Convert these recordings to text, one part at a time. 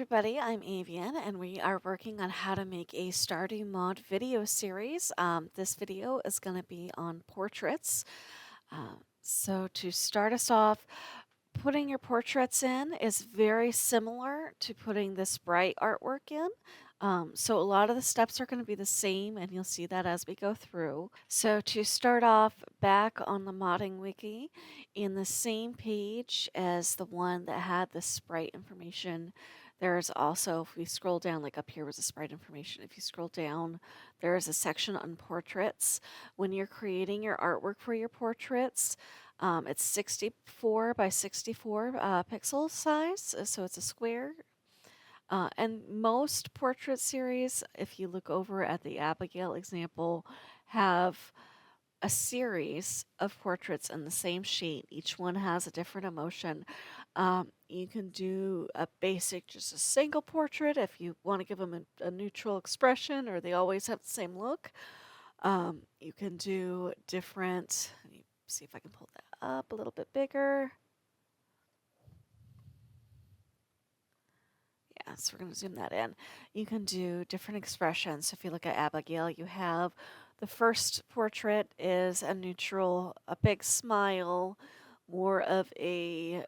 everybody, I'm Avian and we are working on how to make a Stardew mod video series. This video is going to be on portraits. So to start us off, putting your portraits in is very similar to putting the Sprite artwork in. So a lot of the steps are going to be the same, and you'll see that as we go through. So to start off, back on the modding wiki, in the same page as the one that had the Sprite information, there's also, if we scroll down, like up here was the Sprite information. If you scroll down, there is a section on portraits. When you're creating your artwork for your portraits, it's 64 by 64 pixel size, so it's a square. And most portrait series, if you look over at the Abigail example, have a series of portraits in the same sheet. Each one has a different emotion. You can do a basic, just a single portrait if you want to give them a neutral expression or they always have the same look. You can do different, let me see if I can pull that up a little bit bigger. Yeah, so we're going to zoom that in. You can do different expressions. So if you look at Abigail, you have the first portrait is a neutral, a big smile, more of a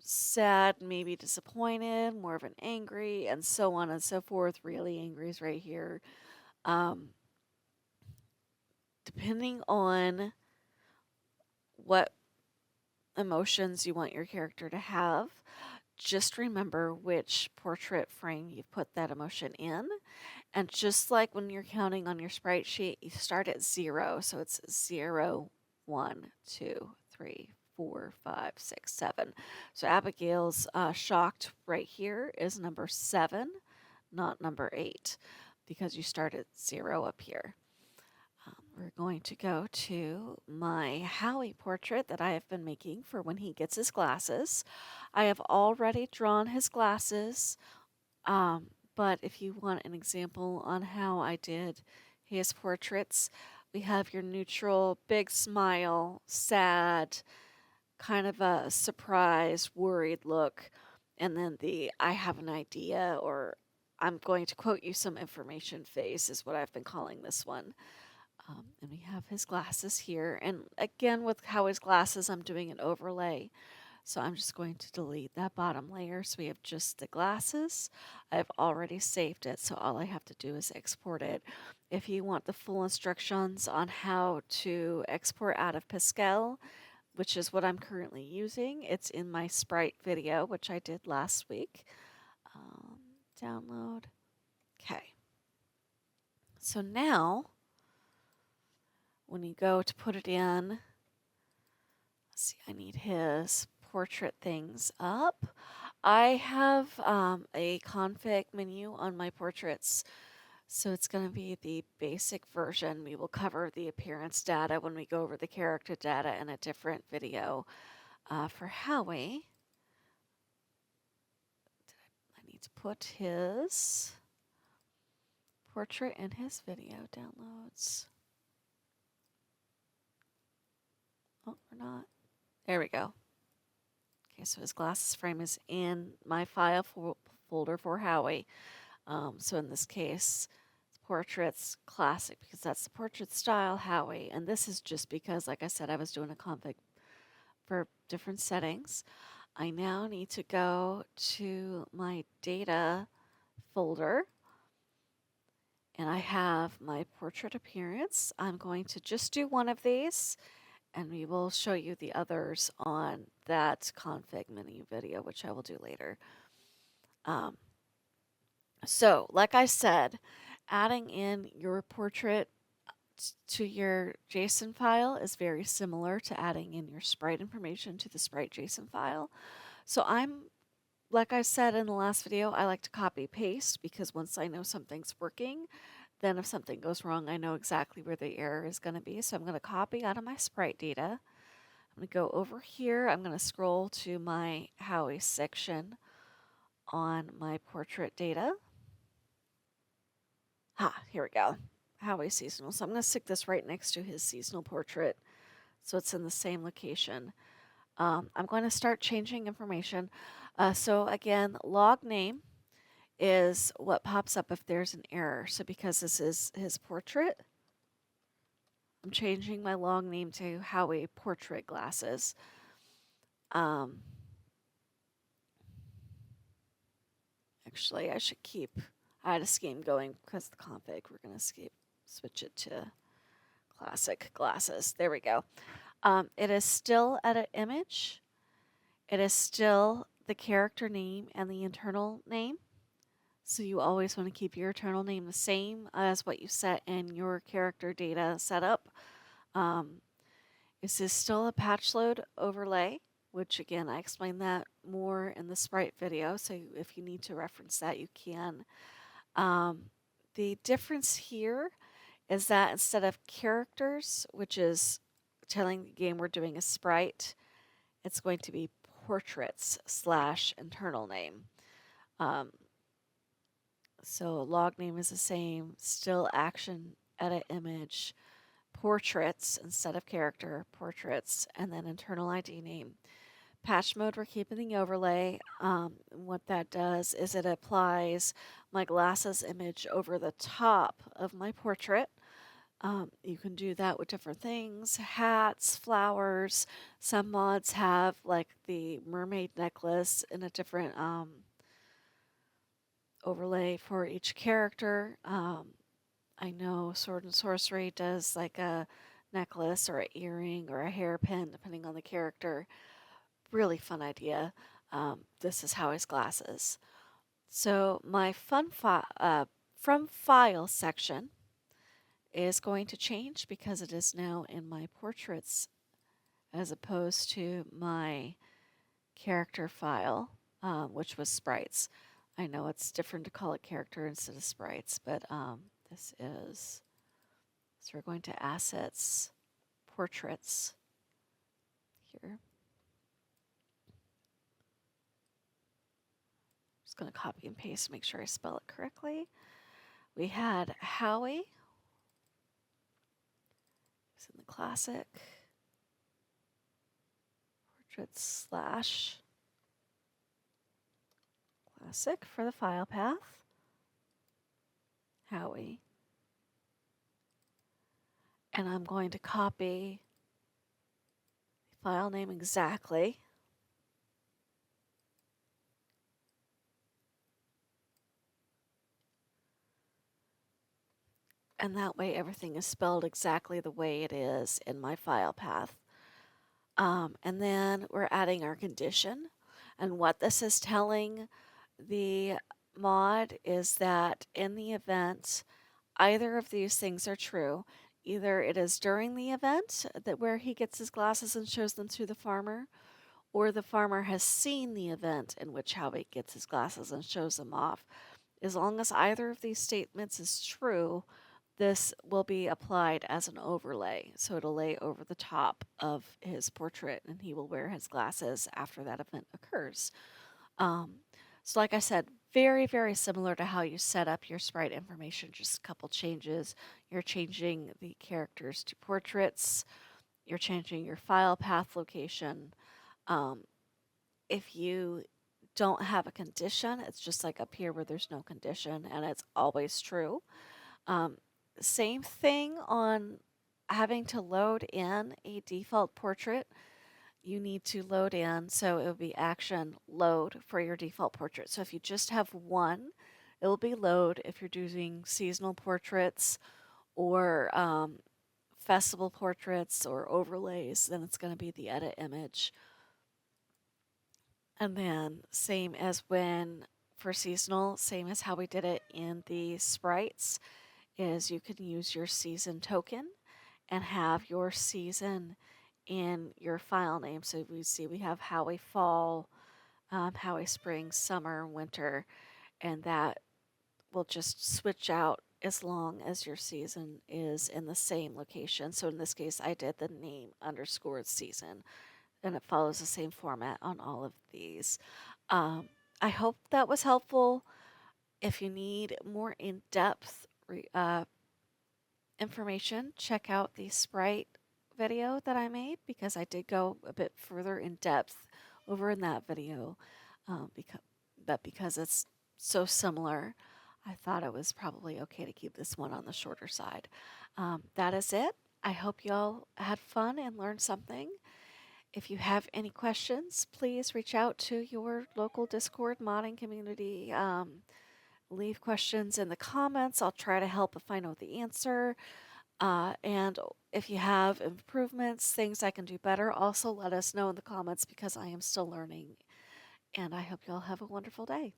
sad, maybe disappointed, more of an angry, and so on and so forth. Really angry is right here. Depending on what emotions you want your character to have, just remember which portrait frame you've put that emotion in. And just like when you're counting on your sprite sheet, you start at 0. So it's 0, 1, 2, 3, 4, 5, 6, 7. So Abigail's shocked right here is number 7, not number 8, because you start at 0 up here. We're going to go to my Howie portrait that I have been making for when he gets his glasses. I have already drawn his glasses, but if you want an example on how I did his portraits, we have your neutral, big smile, sad, kind of a surprised, worried look, and then the I have an idea or I'm going to quote you some information face is what I've been calling this one. And we have his glasses here. And again, with Howie's glasses, I'm doing an overlay. So I'm just going to delete that bottom layer. So we have just the glasses. I've already saved it. So all I have to do is export it. If you want the full instructions on how to export out of Piskel, which is what I'm currently using, it's in my Sprite video, which I did last week. Download. Okay. So now, when you go to put it in, let's see, I need his portrait things up. I have a config menu on my portraits, so it's going to be the basic version. We will cover the appearance data when we go over the character data in a different video. For Howie, I need to put his portrait in his video downloads. Oh, or not. There we go. Okay, so his glasses frame is in my file folder for Howie. So in this case, portraits classic, because that's the portrait style Howie. And this is just because, like I said, I was doing a config for different settings. I now need to go to my data folder. And I have my portrait appearance. I'm going to just do one of these, and we will show you the others on that config menu video, which I will do later. So, like I said, adding in your portrait to your JSON file is very similar to adding in your sprite information to the sprite JSON file. So like I said in the last video, I like to copy paste because once I know something's working, then if something goes wrong, I know exactly where the error is going to be. So I'm going to copy out of my sprite data. I'm going to go over here. I'm going to scroll to my Howie section on my portrait data. Here we go. Howie seasonal. So I'm going to stick this right next to his seasonal portrait so it's in the same location. I'm going to start changing information. So again, log name is what pops up if there's an error. So because this is his portrait, I'm changing my long name to Howie Portrait Glasses. Actually, I had a scheme going because the config, we're going to switch it to classic glasses. There we go. It is still edit image. It is still the character name and the internal name. So you always want to keep your internal name the same as what you set in your character data setup. This is still a patch load overlay, which again, I explained that more in the Sprite video. So if you need to reference that, you can. The difference here is that instead of characters, which is telling the game we're doing a sprite, it's going to be portraits / internal name. So log name is the same, still action, edit image, portraits instead of character, portraits, and then internal ID name. Patch mode, we're keeping the overlay. What that does is it applies my glasses image over the top of my portrait. You can do that with different things, hats, flowers. Some mods have like the mermaid necklace in a different overlay for each character. I know Sword and Sorcery does like a necklace or an earring or a hairpin, depending on the character. Really fun idea. This is Howie's glasses. So my from file section is going to change because it is now in my portraits as opposed to my character file, which was sprites. I know it's different to call it character instead of sprites, but this is, so we're going to assets, portraits here. Just going to copy and paste, make sure I spell it correctly. We had Howie. It's in the classic. Portraits / classic for the file path. Howie. And I'm going to copy the file name exactly. And that way everything is spelled exactly the way it is in my file path. And then we're adding our condition. And what this is telling the mod is that in the event either of these things are true, either it is during the event that where he gets his glasses and shows them to the farmer, or the farmer has seen the event in which Howie gets his glasses and shows them off. As long as either of these statements is true, this will be applied as an overlay. So it'll lay over the top of his portrait and he will wear his glasses after that event occurs. So like I said, very, very similar to how you set up your sprite information, just a couple changes. You're changing the characters to portraits. You're changing your file path location. If you don't have a condition, it's just like up here where there's no condition and it's always true. Same thing on having to load in a default portrait. You need to load in, so it will be action load for your default portrait. So if you just have one, it will be load. If you're doing seasonal portraits or festival portraits or overlays, then it's going to be the edit image. And then same as when for seasonal, same as how we did it in the sprites, is you can use your season token and have your season in your file name. So we see we have Howie Fall, Howie Spring, Summer, Winter, and that will just switch out as long as your season is in the same location. So in this case, I did the name _ season, and it follows the same format on all of these. I hope that was helpful. If you need more in-depth information, check out the Sprite video that I made because I did go a bit further in depth over in that video. Because it's so similar, I thought it was probably okay to keep this one on the shorter side. That is it. I hope y'all had fun and learned something. If you have any questions, please reach out to your local Discord modding community. Leave questions in the comments. I'll try to help if I know the answer. And if you have improvements, things I can do better, also let us know in the comments because I am still learning. And I hope y'all have a wonderful day.